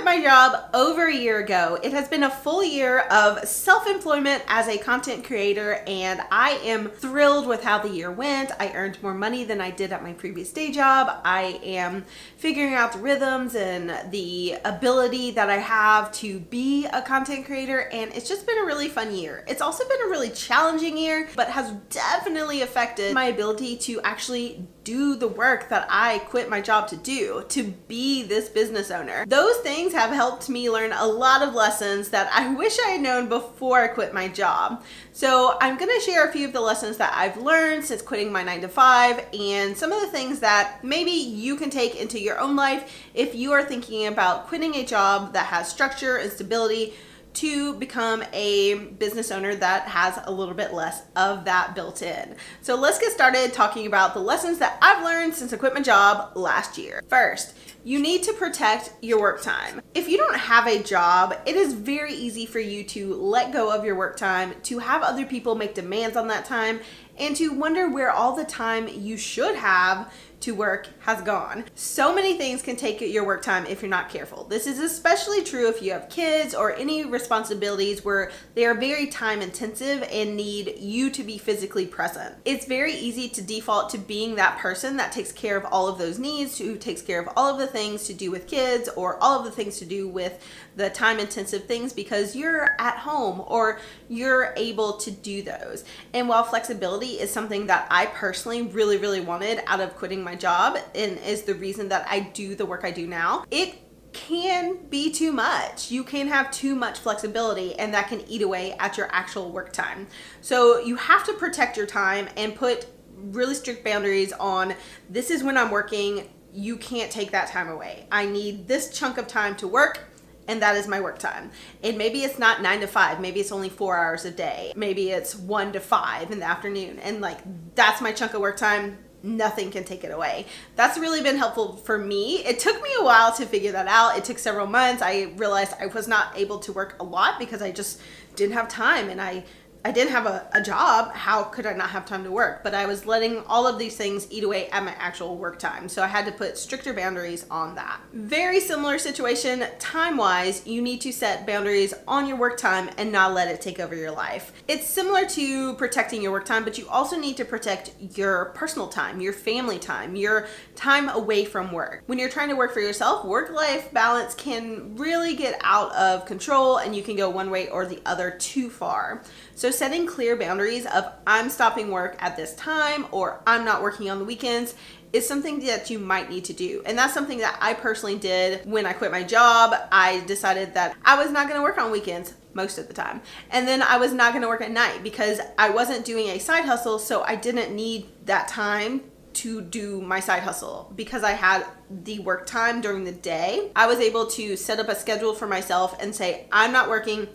quit my job over a year ago. It has been a full year of self-employment as a content creator, and I am thrilled with how the year went. I earned more money than I did at my previous day job. I am figuring out the rhythms and the ability that I have to be a content creator, and it's just been a really fun year. It's also been a really challenging year, but has definitely affected my ability to actually do the work that I quit my job to do, to be this business owner. Those things have helped me learn a lot of lessons that I wish I had known before I quit my job. So I'm gonna share a few of the lessons that I've learned since quitting my 9-to-5 and some of the things that maybe you can take into your own life if you are thinking about quitting a job that has structure and stability to become a business owner that has a little bit less of that built in. So let's get started talking about the lessons that I've learned since I quit my job last year. First, you need to protect your work time. If you don't have a job, it is very easy for you to let go of your work time, to have other people make demands on that time, and to wonder where all the time you should have to work has gone. So many things can take your work time if you're not careful. This is especially true if you have kids or any responsibilities where they are very time intensive and need you to be physically present. It's very easy to default to being that person that takes care of all of those needs, who takes care of all of the things to do with kids or all of the things to do with the time intensive things because you're at home or you're able to do those. And while flexibility is something that I personally really wanted out of quitting my job and is the reason that I do the work I do now, it can be too much. You can have too much flexibility and that can eat away at your actual work time. So you have to protect your time and put really strict boundaries on, this is when I'm working, you can't take that time away. I need this chunk of time to work, and that is my work time. And maybe it's not 9-to-5, maybe it's only 4 hours a day. Maybe it's 1-to-5 in the afternoon. And like, that's my chunk of work time. Nothing can take it away. That's really been helpful for me. It took me a while to figure that out. It took several months. I realized I was not able to work a lot because I just didn't have time, and I didn't have a job. How could I not have time to work? But I was letting all of these things eat away at my actual work time. So I had to put stricter boundaries on that. Very similar situation time-wise, you need to set boundaries on your work time and not let it take over your life. It's similar to protecting your work time, but you also need to protect your personal time, your family time, your time away from work. When you're trying to work for yourself, work-life balance can really get out of control and you can go one way or the other too far. So setting clear boundaries of I'm stopping work at this time or I'm not working on the weekends is something that you might need to do. And that's something that I personally did when I quit my job. I decided that I was not gonna work on weekends most of the time. And then I was not gonna work at night because I wasn't doing a side hustle, so I didn't need that time to do my side hustle. Because I had the work time during the day, I was able to set up a schedule for myself and say, I'm not working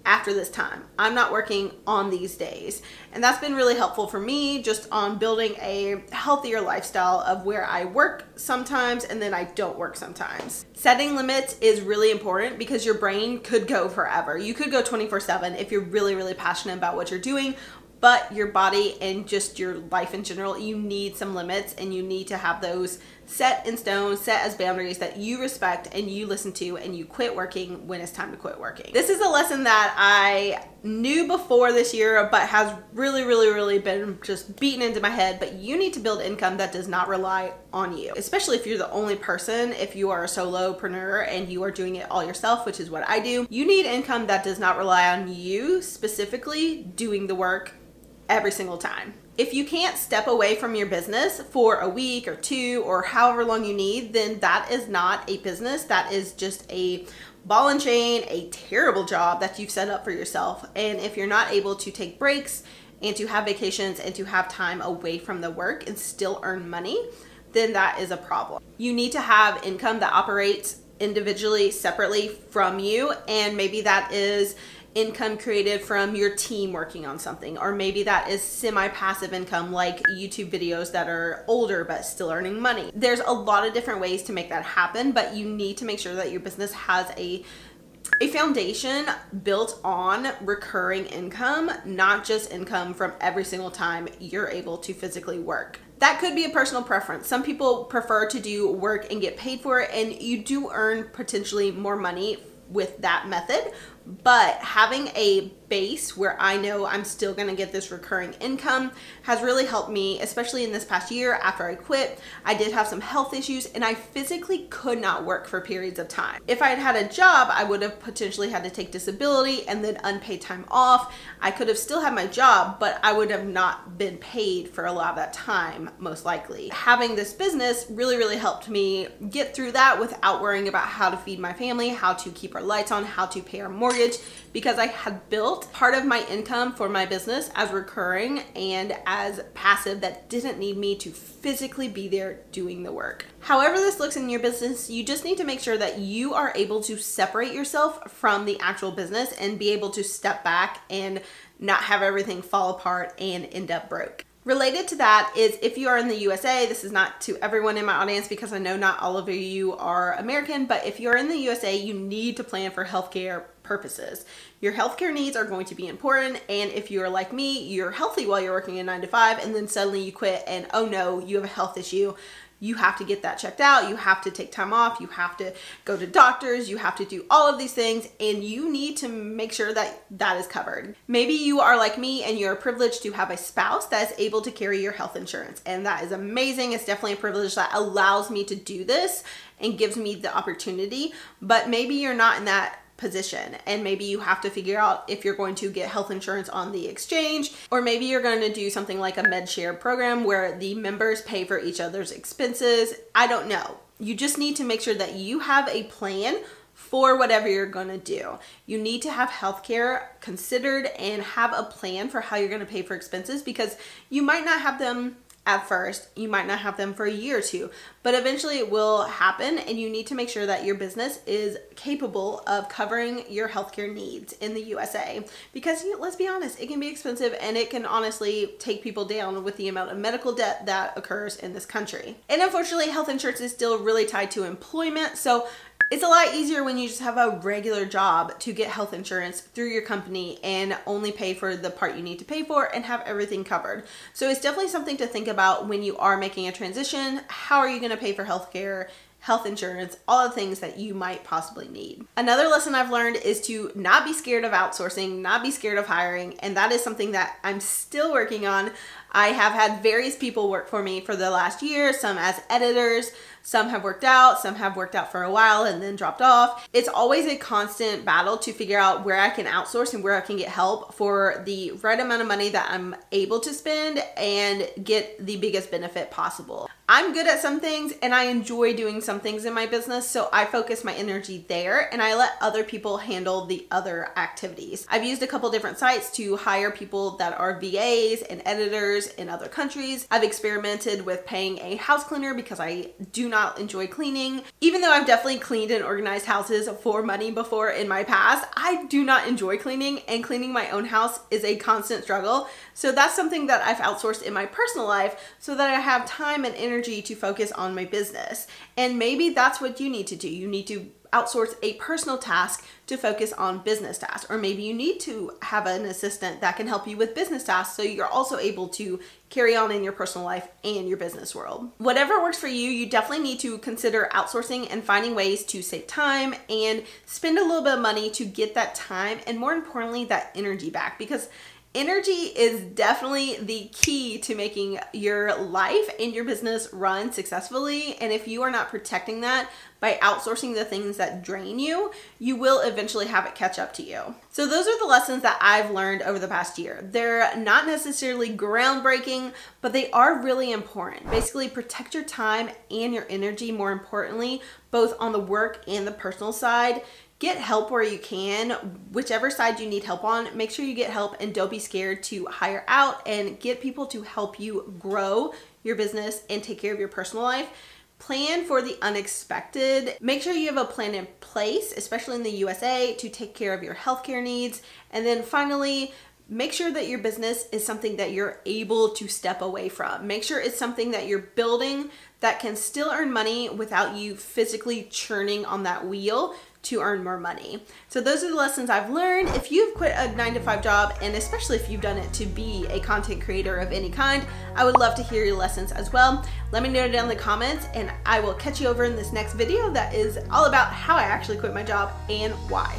after this time. I'm not working on these days. And that's been really helpful for me just on building a healthier lifestyle of where I work sometimes and then I don't work sometimes. Setting limits is really important because your brain could go forever. You could go 24/7 if you're really passionate about what you're doing, but your body and just your life in general, you need some limits and you need to have those set in stone, set as boundaries that you respect and you listen to, and you quit working when it's time to quit working. This is a lesson that I knew before this year, but has really been just beaten into my head. But you need to build income that does not rely on you, especially if you're the only person. If you are a solopreneur and you are doing it all yourself, which is what I do, you need income that does not rely on you specifically doing the work every single time. If you can't step away from your business for a week or two or however long you need, then that is not a business. That is just a ball and chain, a terrible job that you've set up for yourself. And if you're not able to take breaks and to have vacations and to have time away from the work and still earn money, then that is a problem. You need to have income that operates individually, separately from you, and maybe that is income created from your team working on something, or maybe that is semi-passive income like YouTube videos that are older but still earning money. There's a lot of different ways to make that happen, but you need to make sure that your business has a A foundation built on recurring income, not just income from every single time you're able to physically work. That could be a personal preference. Some people prefer to do work and get paid for it, and you do earn potentially more money with that method. But having a base where I know I'm still gonna get this recurring income has really helped me, especially in this past year after I quit. I did have some health issues and I physically could not work for periods of time. If I had had a job, I would have potentially had to take disability and then unpaid time off. I could have still had my job, but I would have not been paid for a lot of that time, most likely. Having this business really helped me get through that without worrying about how to feed my family, how to keep our lights on, how to pay our mortgage, because I had built part of my income for my business as recurring and as passive that didn't need me to physically be there doing the work. However this looks in your business, you just need to make sure that you are able to separate yourself from the actual business and be able to step back and not have everything fall apart and end up broke. Related to that is if you are in the USA, this is not to everyone in my audience because I know not all of you are American, but if you're in the USA, you need to plan for healthcare purposes. Your healthcare needs are going to be important, and if you're like me, you're healthy while you're working a 9 to 5 and then suddenly you quit and oh no, you have a health issue. You have to get that checked out. You have to take time off. You have to go to doctors. You have to do all of these things, and you need to make sure that that is covered. Maybe you are like me and you're privileged to have a spouse that is able to carry your health insurance, and that is amazing. It's definitely a privilege that allows me to do this and gives me the opportunity, but maybe you're not in that position, and maybe you have to figure out if you're going to get health insurance on the exchange, or maybe you're going to do something like a med share program where the members pay for each other's expenses. I don't know. You just need to make sure that you have a plan for whatever you're going to do. You need to have healthcare considered and have a plan for how you're going to pay for expenses, because you might not have them at first, you might not have them for a year or two, but eventually it will happen, and you need to make sure that your business is capable of covering your healthcare needs in the USA, because let's be honest, it can be expensive and it can honestly take people down with the amount of medical debt that occurs in this country. And unfortunately, health insurance is still really tied to employment, so it's a lot easier when you just have a regular job to get health insurance through your company and only pay for the part you need to pay for and have everything covered. So it's definitely something to think about when you are making a transition. How are you going to pay for healthcare, health insurance, all the things that you might possibly need. Another lesson I've learned is to not be scared of outsourcing, not be scared of hiring, and that is something that I'm still working on. I have had various people work for me for the last year, some as editors, some have worked out, some have worked out for a while and then dropped off. It's always a constant battle to figure out where I can outsource and where I can get help for the right amount of money that I'm able to spend and get the biggest benefit possible. I'm good at some things and I enjoy doing some things in my business, so I focus my energy there and I let other people handle the other activities. I've used a couple different sites to hire people that are VAs and editors in other countries. I've experimented with paying a house cleaner because I do not enjoy cleaning. Even though I've definitely cleaned and organized houses for money before in my past, I do not enjoy cleaning, and cleaning my own house is a constant struggle. So that's something that I've outsourced in my personal life so that I have time and energy to focus on my business. And maybe that's what you need to do. You need to outsource a personal task to focus on business tasks, or maybe you need to have an assistant that can help you with business tasks so you're also able to carry on in your personal life and your business world. Whatever works for you, you definitely need to consider outsourcing and finding ways to save time and spend a little bit of money to get that time and, more importantly, that energy back, because energy is definitely the key to making your life and your business run successfully. And if you are not protecting that by outsourcing the things that drain you, you will eventually have it catch up to you. So those are the lessons that I've learned over the past year. They're not necessarily groundbreaking, but they are really important. Basically, protect your time and your energy, more importantly, both on the work and the personal side. Get help where you can, whichever side you need help on. Make sure you get help and don't be scared to hire out and get people to help you grow your business and take care of your personal life. Plan for the unexpected. Make sure you have a plan in place, especially in the USA, to take care of your healthcare needs. And then finally, make sure that your business is something that you're able to step away from. Make sure it's something that you're building that can still earn money without you physically churning on that wheel to earn more money. So those are the lessons I've learned. If you've quit a 9-to-5 job, and especially if you've done it to be a content creator of any kind, I would love to hear your lessons as well. Let me know down in the comments, and I will catch you over in this next video that is all about how I actually quit my job and why.